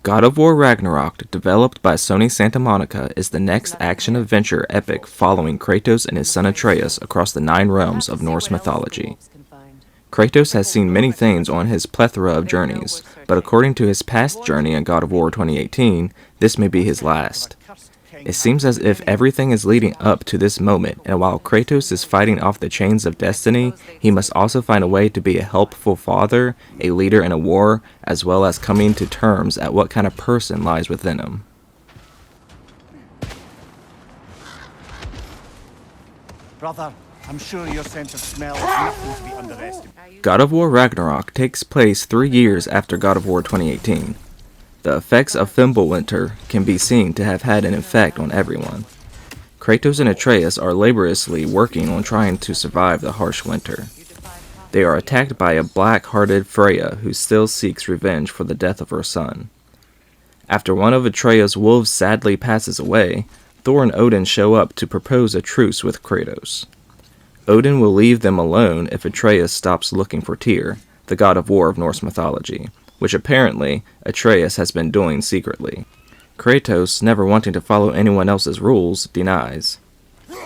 God of War Ragnarok, developed by Sony Santa Monica, is the next action-adventure epic following Kratos and his son Atreus across the 9 realms of Norse mythology. Kratos has seen many things on his plethora of journeys, but according to his past journey in God of War 2018, this may be his last. It seems as if everything is leading up to this moment, and while Kratos is fighting off the chains of destiny, he must also find a way to be a helpful father, a leader in a war, as well as coming to terms at what kind of person lies within him. Brother, I'm sure your sense of smell is nothing to be underestimated. God of War Ragnarok takes place 3 years after God of War 2018. The effects of Fimbulwinter can be seen to have had an effect on everyone. Kratos and Atreus are laboriously working on trying to survive the harsh winter. They are attacked by a black-hearted Freya who still seeks revenge for the death of her son. After one of Atreus' wolves sadly passes away, Thor and Odin show up to propose a truce with Kratos. Odin will leave them alone if Atreus stops looking for Tyr, the god of war of Norse mythology, which apparently Atreus has been doing secretly. Kratos, never wanting to follow anyone else's rules, denies.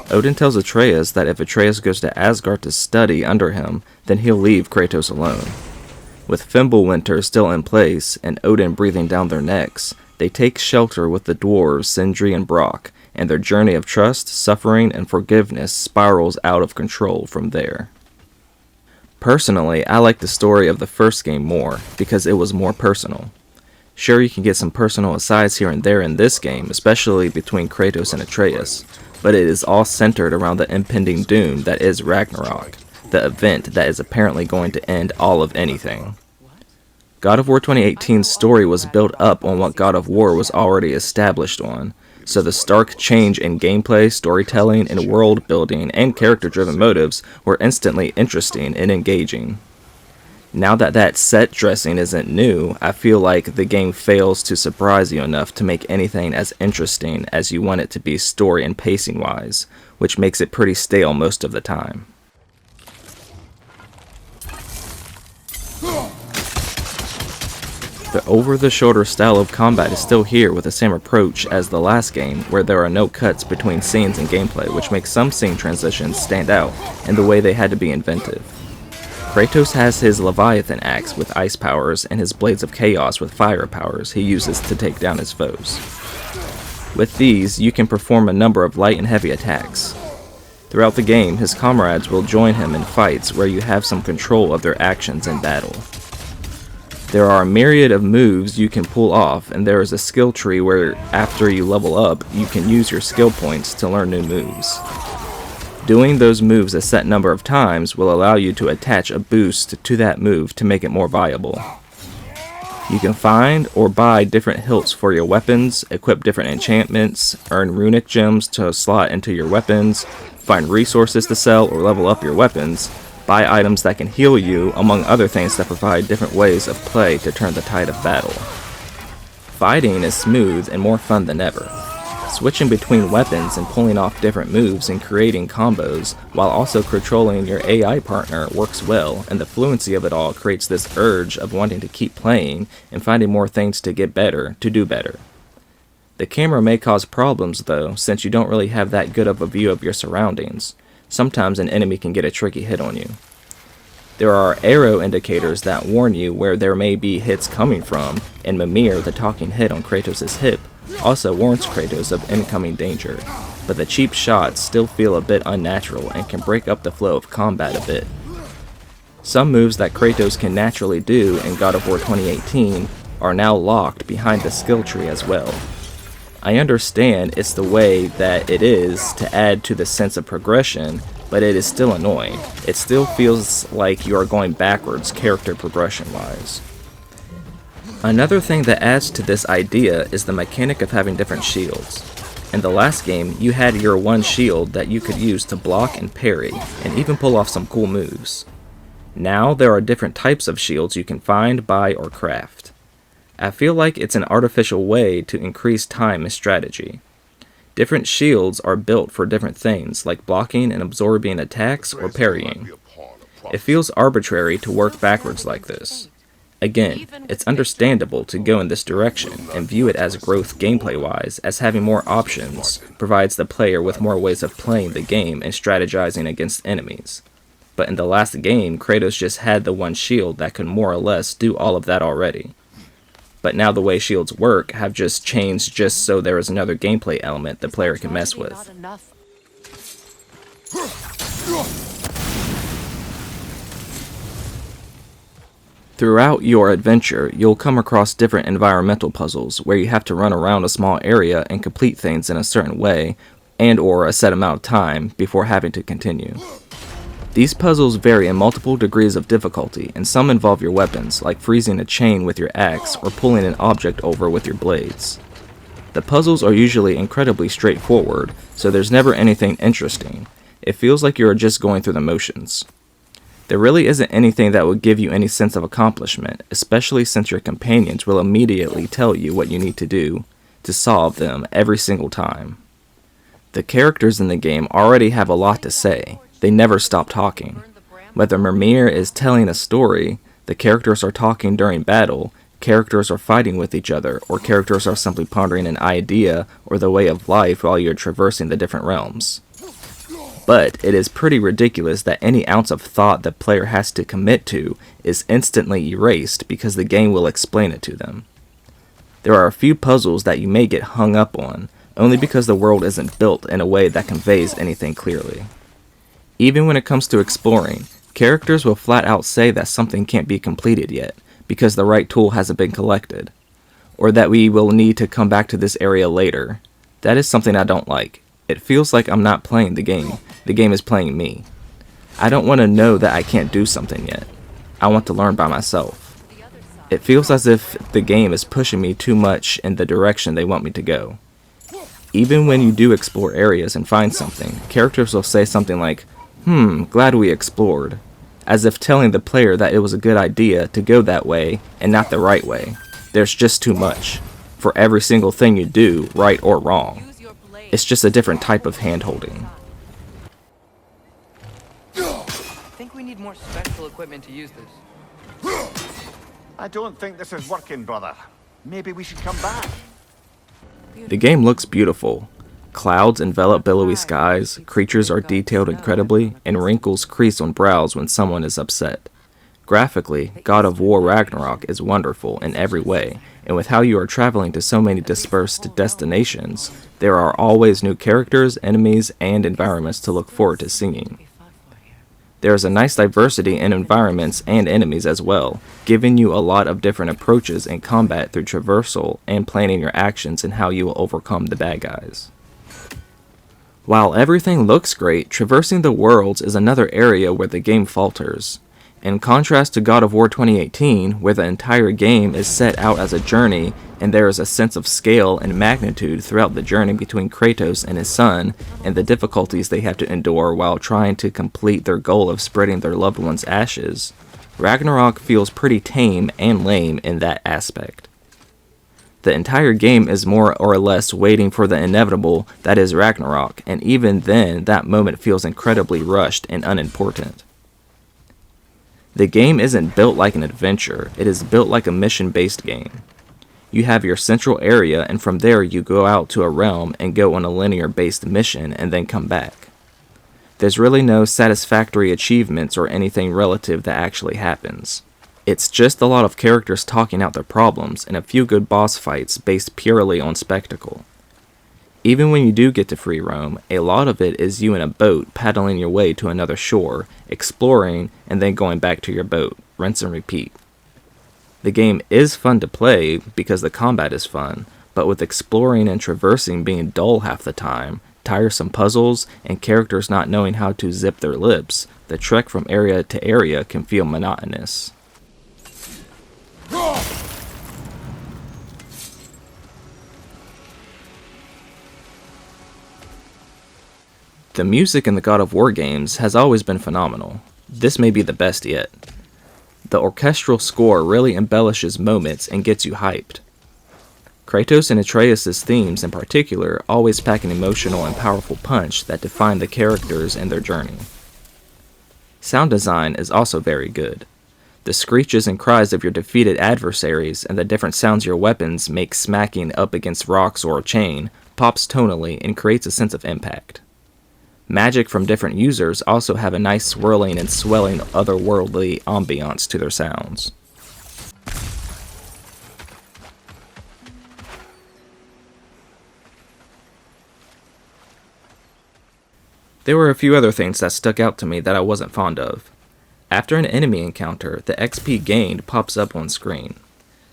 Odin tells Atreus that if Atreus goes to Asgard to study under him, then he'll leave Kratos alone. With Fimbulwinter still in place, and Odin breathing down their necks, they take shelter with the dwarves Sindri and Brock, and their journey of trust, suffering, and forgiveness spirals out of control from there. Personally, I like the story of the first game more, because it was more personal. Sure, you can get some personal asides here and there in this game, especially between Kratos and Atreus, but it is all centered around the impending doom that is Ragnarok, the event that is apparently going to end all of anything. God of War 2018's story was built up on what God of War was already established on, so the stark change in gameplay, storytelling, and world building and character-driven motives were instantly interesting and engaging. Now that set dressing isn't new, I feel like the game fails to surprise you enough to make anything as interesting as you want it to be story and pacing-wise, which makes it pretty stale most of the time. The over-the-shoulder style of combat is still here with the same approach as the last game, where there are no cuts between scenes and gameplay, which makes some scene transitions stand out in the way they had to be inventive. Kratos has his Leviathan axe with ice powers and his Blades of Chaos with fire powers he uses to take down his foes. With these, you can perform a number of light and heavy attacks. Throughout the game, his comrades will join him in fights where you have some control of their actions in battle. There are a myriad of moves you can pull off, and there is a skill tree where, after you level up, you can use your skill points to learn new moves. Doing those moves a set number of times will allow you to attach a boost to that move to make it more viable. You can find or buy different hilts for your weapons, equip different enchantments, earn runic gems to slot into your weapons, find resources to sell or level up your weapons, buy items that can heal you, among other things that provide different ways of play to turn the tide of battle. Fighting is smooth and more fun than ever. Switching between weapons and pulling off different moves and creating combos, while also controlling your AI partner, works well, and the fluency of it all creates this urge of wanting to keep playing and finding more things to get better, to do better. The camera may cause problems though, since you don't really have that good of a view of your surroundings. Sometimes an enemy can get a tricky hit on you. There are arrow indicators that warn you where there may be hits coming from, and Mimir, the talking head on Kratos' hip, also warns Kratos of incoming danger, but the cheap shots still feel a bit unnatural and can break up the flow of combat a bit. Some moves that Kratos can naturally do in God of War 2018 are now locked behind the skill tree as well. I understand it's the way that it is to add to the sense of progression, but it is still annoying. It still feels like you are going backwards character progression-wise. Another thing that adds to this idea is the mechanic of having different shields. In the last game, you had your one shield that you could use to block and parry, and even pull off some cool moves. Now there are different types of shields you can find, buy, or craft. I feel like it's an artificial way to increase time and strategy. Different shields are built for different things, like blocking and absorbing attacks or parrying. It feels arbitrary to work backwards like this. Again, it's understandable to go in this direction and view it as growth gameplay-wise, as having more options provides the player with more ways of playing the game and strategizing against enemies. But in the last game, Kratos just had the one shield that could more or less do all of that already. But now the way shields work have just changed just so there is another gameplay element the player can mess with. Throughout your adventure, you'll come across different environmental puzzles where you have to run around a small area and complete things in a certain way and or a set amount of time before having to continue. These puzzles vary in multiple degrees of difficulty, and some involve your weapons, like freezing a chain with your axe or pulling an object over with your blades. The puzzles are usually incredibly straightforward, so there's never anything interesting. It feels like you're just going through the motions. There really isn't anything that will give you any sense of accomplishment, especially since your companions will immediately tell you what you need to do to solve them every single time. The characters in the game already have a lot to say. They never stop talking. Whether Mimir is telling a story, the characters are talking during battle, characters are fighting with each other, or characters are simply pondering an idea or the way of life while you're traversing the different realms. But it is pretty ridiculous that any ounce of thought the player has to commit to is instantly erased because the game will explain it to them. There are a few puzzles that you may get hung up on, only because the world isn't built in a way that conveys anything clearly. Even when it comes to exploring, characters will flat out say that something can't be completed yet, because the right tool hasn't been collected, or that we will need to come back to this area later. That is something I don't like. It feels like I'm not playing the game is playing me. I don't want to know that I can't do something yet. I want to learn by myself. It feels as if the game is pushing me too much in the direction they want me to go. Even when you do explore areas and find something, characters will say something like, glad we explored, as if telling the player that it was a good idea to go that way and not the right way. There's just too much for every single thing you do, right or wrong. It's just a different type of hand-holding. I think we need more special equipment to use this. I don't think this is working, brother. Maybe we should come back. The game looks beautiful. Clouds envelop billowy skies, creatures are detailed incredibly, and wrinkles crease on brows when someone is upset. Graphically, God of War Ragnarok is wonderful in every way, and with how you are traveling to so many dispersed destinations, there are always new characters, enemies, and environments to look forward to seeing. There is a nice diversity in environments and enemies as well, giving you a lot of different approaches in combat through traversal and planning your actions and how you will overcome the bad guys. While everything looks great, traversing the worlds is another area where the game falters. In contrast to God of War 2018, where the entire game is set out as a journey and there is a sense of scale and magnitude throughout the journey between Kratos and his son and the difficulties they have to endure while trying to complete their goal of spreading their loved one's ashes, Ragnarok feels pretty tame and lame in that aspect. The entire game is more or less waiting for the inevitable that is Ragnarok, and even then that moment feels incredibly rushed and unimportant. The game isn't built like an adventure, it is built like a mission-based game. You have your central area, and from there you go out to a realm and go on a linear-based mission and then come back. There's really no satisfactory achievements or anything relative that actually happens. It's just a lot of characters talking out their problems and a few good boss fights based purely on spectacle. Even when you do get to free roam, a lot of it is you in a boat paddling your way to another shore, exploring, and then going back to your boat, rinse and repeat. The game is fun to play because the combat is fun, but with exploring and traversing being dull half the time, tiresome puzzles, and characters not knowing how to zip their lips, the trek from area to area can feel monotonous. The music in the God of War games has always been phenomenal. This may be the best yet. The orchestral score really embellishes moments and gets you hyped. Kratos and Atreus' themes in particular always pack an emotional and powerful punch that define the characters and their journey. Sound design is also very good. The screeches and cries of your defeated adversaries and the different sounds your weapons make smacking up against rocks or a chain pops tonally and creates a sense of impact. Magic from different users also have a nice swirling and swelling otherworldly ambiance to their sounds. There were a few other things that stuck out to me that I wasn't fond of. After an enemy encounter, the XP gained pops up on screen.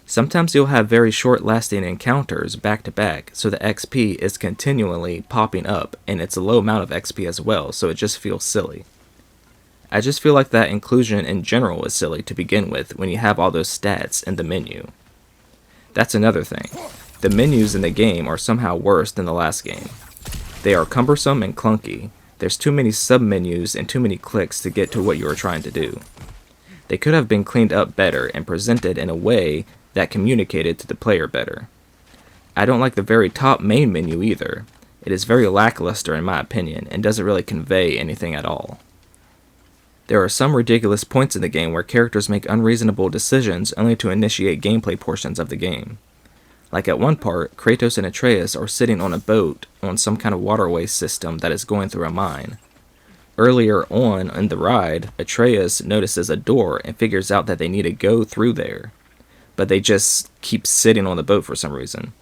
Sometimes you'll have very short-lasting encounters back-to-back, so the XP is continually popping up, and it's a low amount of XP as well, so it just feels silly. I just feel like that inclusion in general is silly to begin with when you have all those stats in the menu. That's another thing. The menus in the game are somehow worse than the last game. They are cumbersome and clunky. There's too many sub-menus and too many clicks to get to what you are trying to do. They could have been cleaned up better and presented in a way that communicated to the player better. I don't like the very top main menu either. It is very lackluster in my opinion and doesn't really convey anything at all. There are some ridiculous points in the game where characters make unreasonable decisions only to initiate gameplay portions of the game. Like at one part, Kratos and Atreus are sitting on a boat on some kind of waterway system that is going through a mine. Earlier on in the ride, Atreus notices a door and figures out that they need to go through there, but they just keep sitting on the boat for some reason.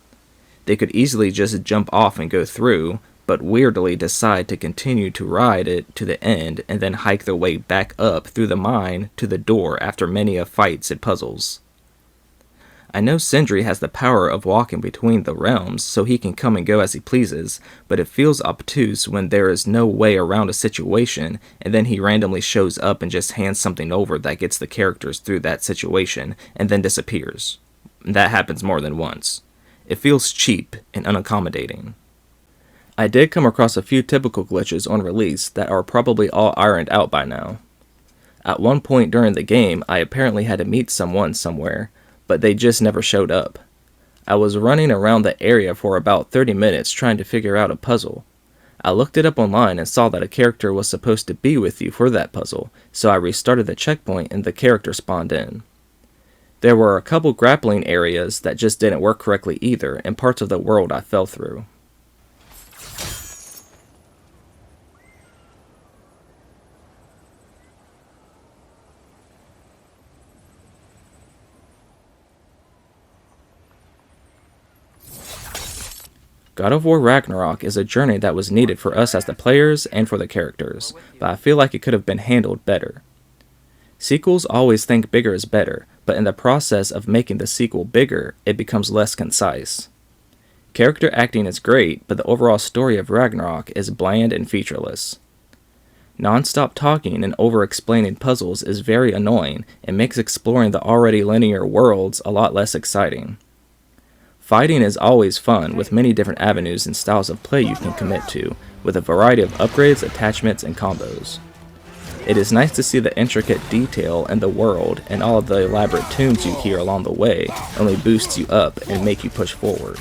They could easily just jump off and go through, but weirdly decide to continue to ride it to the end and then hike their way back up through the mine to the door after many of fights and puzzles. I know Sindri has the power of walking between the realms so he can come and go as he pleases, but it feels obtuse when there is no way around a situation and then he randomly shows up and just hands something over that gets the characters through that situation and then disappears. That happens more than once. It feels cheap and unaccommodating. I did come across a few typical glitches on release that are probably all ironed out by now. At one point during the game, I apparently had to meet someone somewhere, but they just never showed up. I was running around the area for about 30 minutes trying to figure out a puzzle. I looked it up online and saw that a character was supposed to be with you for that puzzle, so I restarted the checkpoint and the character spawned in. There were a couple grappling areas that just didn't work correctly either, and parts of the world I fell through. God of War Ragnarok is a journey that was needed for us as the players and for the characters, but I feel like it could have been handled better. Sequels always think bigger is better, but in the process of making the sequel bigger, it becomes less concise. Character acting is great, but the overall story of Ragnarok is bland and featureless. Non-stop talking and over-explaining puzzles is very annoying and makes exploring the already linear worlds a lot less exciting. Fighting is always fun, with many different avenues and styles of play you can commit to, with a variety of upgrades, attachments, and combos. It is nice to see the intricate detail in the world, and all of the elaborate tunes you hear along the way only boosts you up and make you push forward.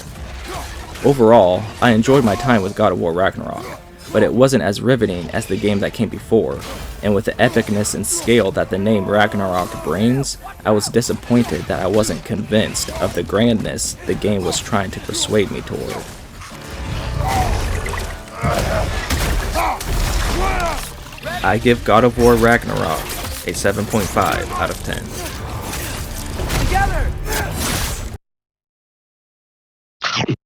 Overall, I enjoyed my time with God of War Ragnarok, but it wasn't as riveting as the game that came before, and with the epicness and scale that the name Ragnarok brings, I was disappointed that I wasn't convinced of the grandness the game was trying to persuade me toward. I give God of War Ragnarok a 7.5 out of 10.